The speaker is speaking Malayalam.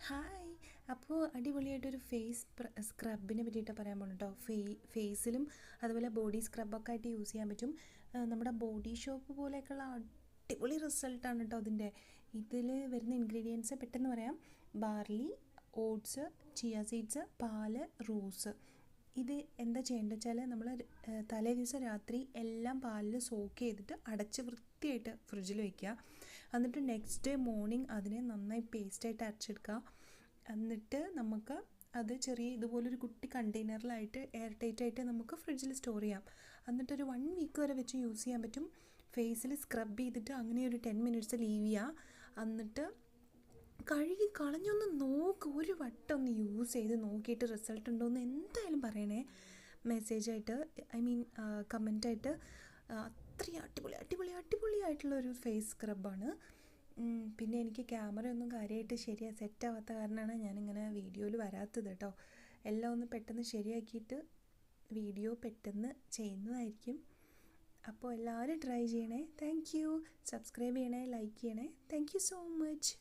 ഹായ്. അപ്പോൾ അടിപൊളിയായിട്ടൊരു ഫേസ് സ്ക്രബിനെ പറ്റിയിട്ട് പറയാൻ പോകണം കേട്ടോ. ഫേസിലും അതുപോലെ ബോഡി സ്ക്രബൊക്കെ ആയിട്ട് യൂസ് ചെയ്യാൻ പറ്റും. നമ്മുടെ ബോഡി ഷോപ്പ് പോലെയൊക്കെയുള്ള അടിപൊളി റിസൾട്ടാണ് കേട്ടോ അതിൻ്റെ. ഇതിൽ വരുന്ന ഇൻഗ്രീഡിയൻസ് പെട്ടെന്ന് പറയാം. ബാർലി, ഓട്സ്, ചിയ സീഡ്സ്, പാല്, റോസ്. ഇത് എന്താ ചെയ്യേണ്ടത് വെച്ചാൽ നമ്മൾ തലേ ദിവസം രാത്രി എല്ലാം പാലിൽ സോക്ക് ചെയ്തിട്ട് അടച്ച് വൃത്തിയായിട്ട് ഫ്രിഡ്ജിൽ വയ്ക്കുക. എന്നിട്ട് നെക്സ്റ്റ് ഡേ മോർണിംഗ് അതിനെ നന്നായി പേസ്റ്റായിട്ട് അരച്ചെടുക്കുക. എന്നിട്ട് നമുക്ക് അത് ചെറിയ ഇതുപോലൊരു കുട്ടി കണ്ടെയ്നറിലായിട്ട് എയർ ടൈറ്റായിട്ട് നമുക്ക് ഫ്രിഡ്ജിൽ സ്റ്റോർ ചെയ്യാം. എന്നിട്ടൊരു 1 വീക്ക് വരെ വെച്ച് യൂസ് ചെയ്യാൻ പറ്റും. ഫേസിൽ സ്ക്രബ് ചെയ്തിട്ട് അങ്ങനെ ഒരു 10 മിനിറ്റ്സ് ലീവ് ചെയ്യുക. എന്നിട്ട് കഴുകി കളഞ്ഞൊന്ന് നോക്ക്, ഒരു വട്ടം ഒന്ന് യൂസ് ചെയ്ത് നോക്കിയിട്ട് റിസൾട്ട് ഉണ്ടോയെന്ന് എന്തായാലും പറയണേ. മെസ്സേജായിട്ട്, കമൻറ്റായിട്ട്. അത്രയും അടിപൊളിയായിട്ടുള്ളൊരു ഫേസ് സ്ക്രബാണ്. പിന്നെ എനിക്ക് ക്യാമറയൊന്നും കാര്യമായിട്ട് സെറ്റാവാത്ത കാരണമാണ് ഞാനിങ്ങനെ വീഡിയോയിൽ വരാത്തത് കേട്ടോ. എല്ലാം ഒന്ന് പെട്ടെന്ന് ശരിയാക്കിയിട്ട് വീഡിയോ പെട്ടെന്ന് ചെയ്യുന്നതായിരിക്കും. അപ്പോൾ എല്ലാവരും ട്രൈ ചെയ്യണേ. Thank you. സബ്സ്ക്രൈബ് ചെയ്യണേ, ലൈക്ക് ചെയ്യണേ. Thank you so much.